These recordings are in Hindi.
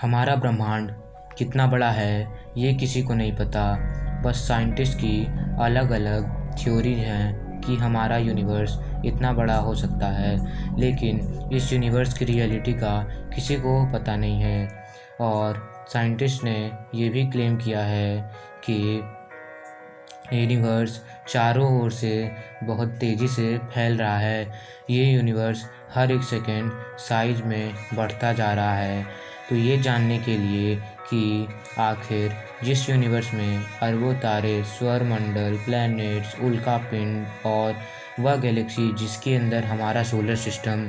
हमारा ब्रह्मांड कितना बड़ा है ये किसी को नहीं पता। बस साइंटिस्ट की अलग अलग थ्योरी हैं कि हमारा यूनिवर्स इतना बड़ा हो सकता है, लेकिन इस यूनिवर्स की रियलिटी का किसी को पता नहीं है। और साइंटिस्ट ने ये भी क्लेम किया है कि यूनिवर्स चारों ओर से बहुत तेज़ी से फैल रहा है। ये यूनिवर्स हर एक सेकेंड साइज में बढ़ता जा रहा है। तो ये जानने के लिए कि आखिर जिस यूनिवर्स में अरबों तारे, सौरमंडल, प्लैनेट्स, उल्कापिंड और वह गैलेक्सी जिसके अंदर हमारा सोलर सिस्टम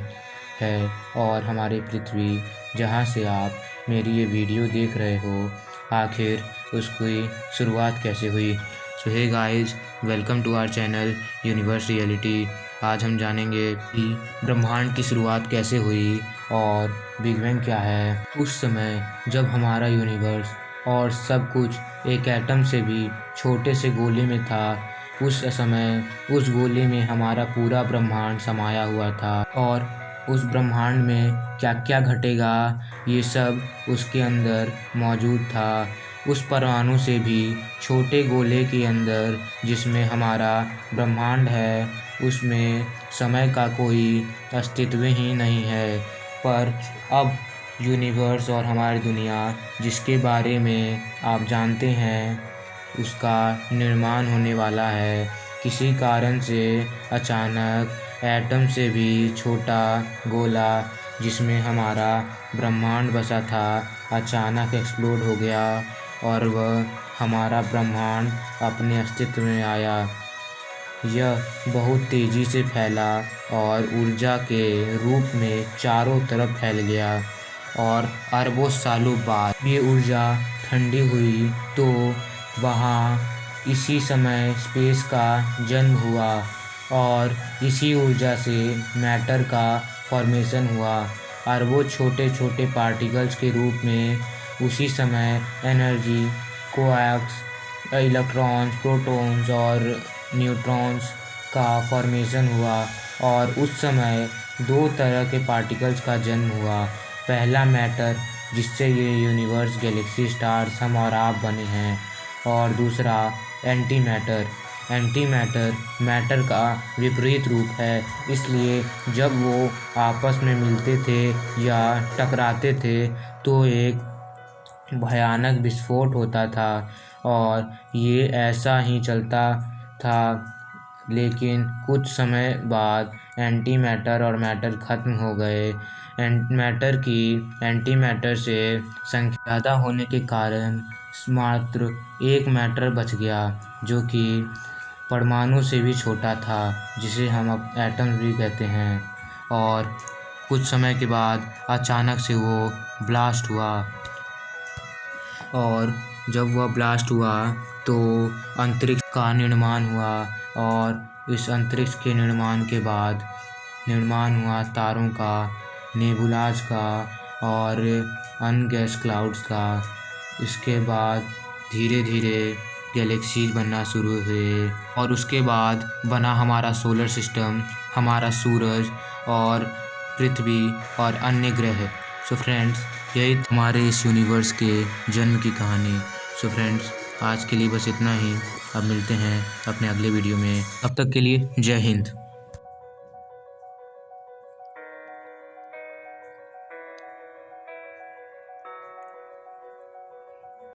है और हमारी पृथ्वी जहाँ से आप मेरी ये वीडियो देख रहे हो, आखिर उसकी शुरुआत कैसे हुई। So hey guys, welcome to our channel universe reality. आज हम जानेंगे कि ब्रह्मांड की शुरुआत कैसे हुई और बिग बैंग क्या है। उस समय जब हमारा यूनिवर्स और सब कुछ एक एटम से भी छोटे से गोले में था, उस समय उस गोले में हमारा पूरा ब्रह्मांड समाया हुआ था और उस ब्रह्मांड में क्या क्या घटेगा ये सब उसके अंदर मौजूद था। उस परमाणु से भी छोटे गोले के अंदर जिसमें हमारा ब्रह्मांड है, उसमें समय का कोई अस्तित्व ही नहीं है। पर अब यूनिवर्स और हमारी दुनिया जिसके बारे में आप जानते हैं, उसका निर्माण होने वाला है। किसी कारण से अचानक एटम से भी छोटा गोला जिसमें हमारा ब्रह्मांड बसा था, अचानक एक्सप्लोड हो गया और वह हमारा ब्रह्मांड अपने अस्तित्व में आया। यह बहुत तेज़ी से फैला और ऊर्जा के रूप में चारों तरफ फैल गया और अरबों सालों बाद ये ऊर्जा ठंडी हुई तो वहाँ इसी समय स्पेस का जन्म हुआ और इसी ऊर्जा से मैटर का फॉर्मेशन हुआ। अरबों छोटे छोटे पार्टिकल्स के रूप में उसी समय एनर्जी, क्वार्क्स, इलेक्ट्रॉन्स, प्रोटॉन्स और न्यूट्रॉन्स का फॉर्मेशन हुआ और उस समय दो तरह के पार्टिकल्स का जन्म हुआ। पहला मैटर, जिससे ये यूनिवर्स, गैलेक्सी, स्टार्स, हम और आप बने हैं, और दूसरा anti matter. Anti matter matter का विपरीत रूप है, इसलिए जब वो आपस में मिलते थे या टकराते थे तो एक भयानक विस्फोट होता था और ये ऐसा ही चलता था। लेकिन कुछ समय बाद एंटी मैटर और मैटर ख़त्म हो गए। मैटर की एंटी मैटर से संख्या ज़्यादा होने के कारण मात्र एक मैटर बच गया, जो कि परमाणु से भी छोटा था, जिसे हम अब एटम भी कहते हैं। और कुछ समय के बाद अचानक से वो ब्लास्ट हुआ और जब वह ब्लास्ट हुआ तो अंतरिक्ष का निर्माण हुआ और इस अंतरिक्ष के निर्माण के बाद निर्माण हुआ तारों का, नेबुलाज का और अन्य गैस क्लाउड्स का। इसके बाद धीरे धीरे गैलेक्सीज बनना शुरू हुए और उसके बाद बना हमारा सोलर सिस्टम, हमारा सूरज और पृथ्वी और अन्य ग्रह। सो फ्रेंड्स, यही हमारे इस यूनिवर्स के जन्म की कहानी। सो फ्रेंड्स, आज के लिए बस इतना ही। अब मिलते हैं अपने अगले वीडियो में। तब तक के लिए जय हिंद।